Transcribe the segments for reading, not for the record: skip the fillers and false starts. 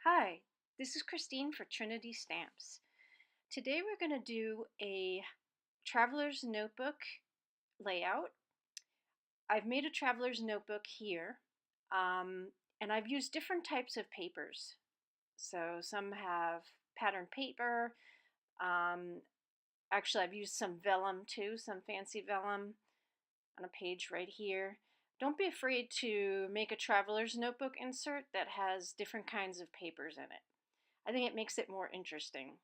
Hi, this is Christine for Trinity Stamps. Today we're going to do a traveler's notebook layout. I've made a traveler's notebook here, um, and I've used different types of papers. So some have patterned paper. Um, Actually, I've used some vellum too, some fancy vellum on a page right here. Don't be afraid to make a traveler's notebook insert that has different kinds of papers in it. I think it makes it more interesting.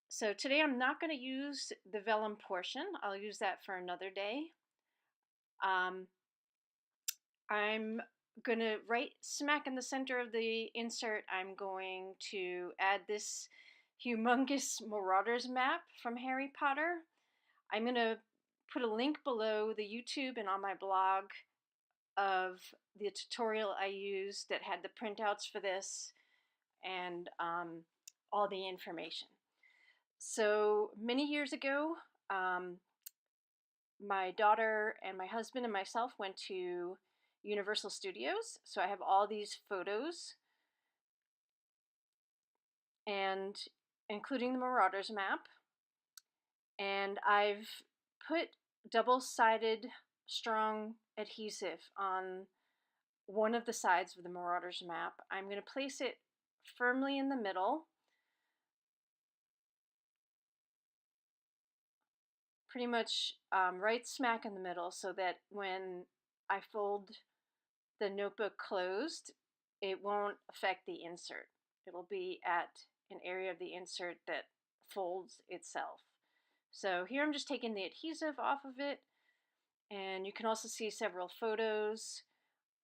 So today I'm not going to use the vellum portion. I'll use that for another day. Um, I'm going to, right smack in the center of the insert, I'm going to add this humongous Marauders map from Harry Potter. I'm going to put a link below the YouTube and on my blog of the tutorial I used that had the printouts for this and all the information. So many years ago, um, my daughter and my husband and myself went to Universal Studios. So I have all these photos, and including the Marauders map. And I've put double-sided strong adhesive on one of the sides of the Marauders map. I'm going to place it firmly in the middle, pretty much right smack in the middle, so that when I fold the notebook closed, it won't affect the insert. It'll be at an area of the insert that folds itself. So here I'm just taking the adhesive off of it, and you can also see several photos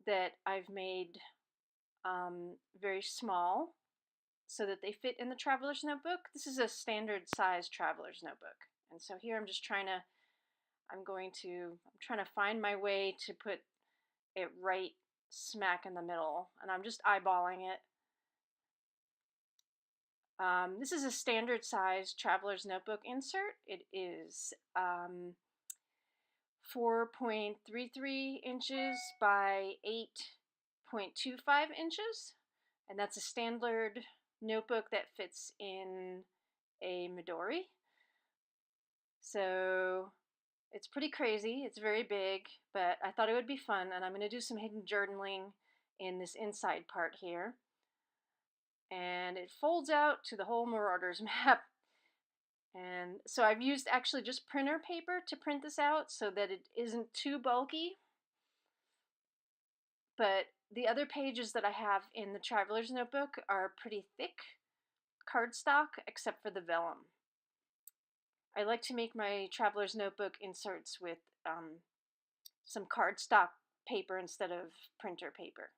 that I've made very small so that they fit in the traveler's notebook. This is a standard size traveler's notebook. And so here I'm trying to find my way to put it right smack in the middle, and I'm just eyeballing it. This is a standard size traveler's notebook insert. It is 4.33 inches by 8.25 inches, and that's a standard notebook that fits in a Midori. So it's pretty crazy. It's very big, but I thought it would be fun, and I'm going to do some hidden journaling in this inside part here. And it folds out to the whole Marauders map. And so I've used actually just printer paper to print this out so that it isn't too bulky. But the other pages that I have in the Traveler's Notebook are pretty thick cardstock, except for the vellum. I like to make my Traveler's Notebook inserts with some cardstock paper instead of printer paper.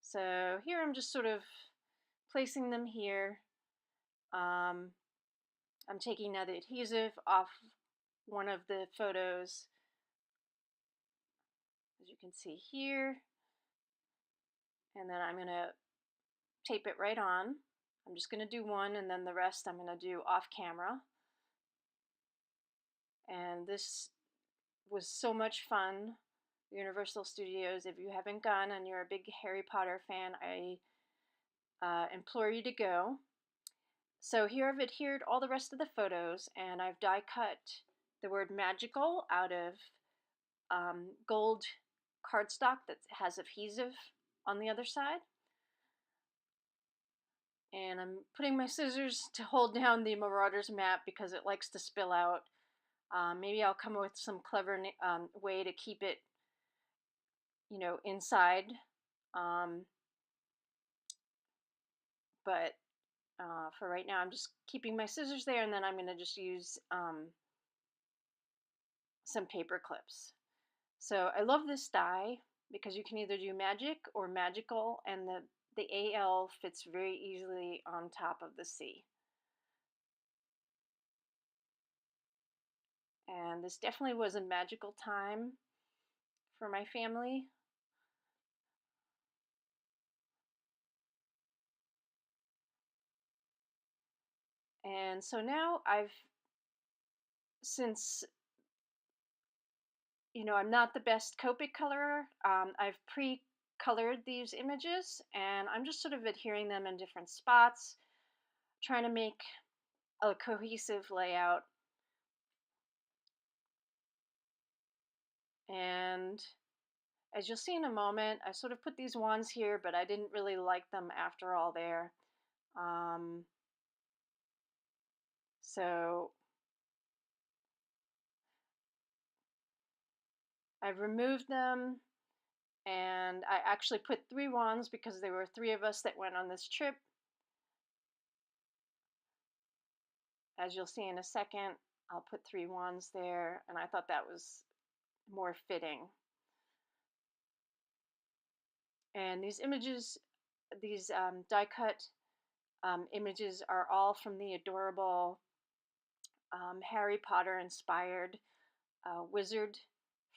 So here I'm just sort of placing them here. I'm taking now the adhesive off one of the photos, as you can see here, and then I'm going to tape it right on. I'm just going to do one, and then the rest I'm going to do off camera. And this was so much fun. Universal Studios, if you haven't gone and you're a big Harry Potter fan, I implore you to go. So here I've adhered all the rest of the photos, and I've die cut the word magical out of gold cardstock that has adhesive on the other side. And I'm putting my scissors to hold down the Marauders map because it likes to spill out. Maybe I'll come up with some clever way to keep it, inside. But for right now, I'm just keeping my scissors there, and then I'm going to just use some paper clips. So I love this die because you can either do magic or magical, and the AL fits very easily on top of the C. And this definitely was a magical time for my family. And so now since I'm not the best Copic colorer, I've colored these images, and I'm just sort of adhering them in different spots, trying to make a cohesive layout. And as you'll see in a moment, I sort of put these wands here, but I didn't really like them after all there. Um, so I've removed them, and I actually put 3 wands because there were 3 of us that went on this trip. As you'll see in a second, I'll put 3 wands there, and I thought that was more fitting. And these images, these die cut images are all from the adorable Harry Potter inspired Wizard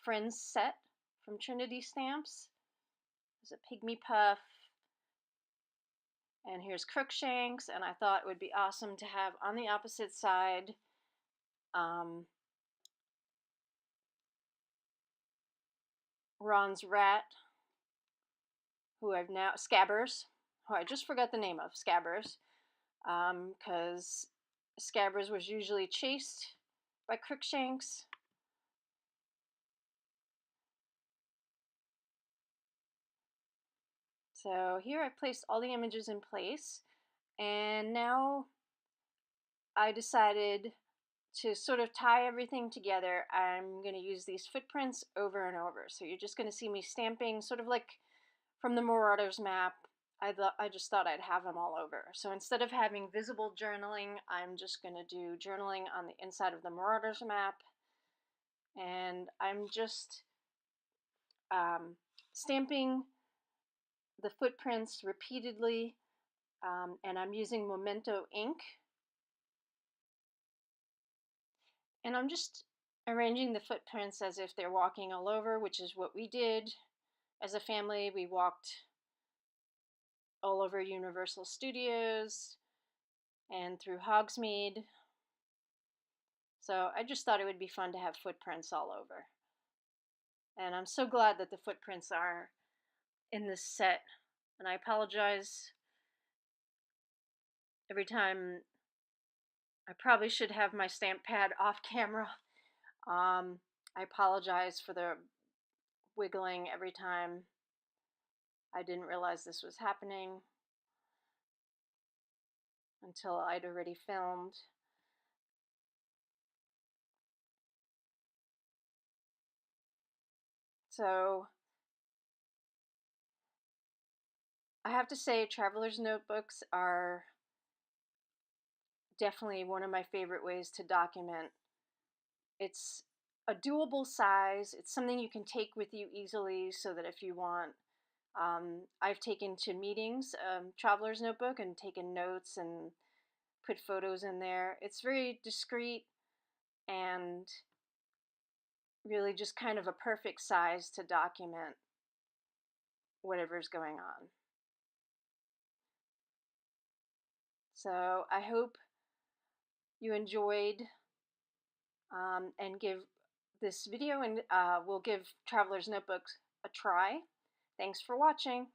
Friends set from Trinity Stamps. There's a Pygmy Puff, and here's Crookshanks, and I thought it would be awesome to have on the opposite side Ron's rat, who I've now, Scabbers, who I just forgot the name of, Scabbers, because Scabbers was usually chased by Crookshanks. So here I placed all the images in place, and now I decided to sort of tie everything together. I'm going to use these footprints over and over. So you're just going to see me stamping, sort of like from the Marauders map. I just thought I'd have them all over. So instead of having visible journaling, I'm just going to do journaling on the inside of the Marauders map. And I'm just stamping the footprints repeatedly, and I'm using Memento ink. And I'm just arranging the footprints as if they're walking all over, which is what we did as a family. We walked all over Universal Studios and through Hogsmeade. So I just thought it would be fun to have footprints all over. And I'm so glad that the footprints are in this set. And I apologize every time. I probably should have my stamp pad off camera. I apologize for the wiggling every time. I didn't realize this was happening until I'd already filmed. So I have to say, Traveler's Notebooks are definitely one of my favorite ways to document. It's a doable size. It's something you can take with you easily, so that if you want, I've taken to meetings, Traveler's Notebook, and taken notes and put photos in there. It's very discreet and really just kind of a perfect size to document whatever's going on. So I hope you enjoyed, and give this video, and we'll give Traveler's Notebooks a try. Thanks for watching.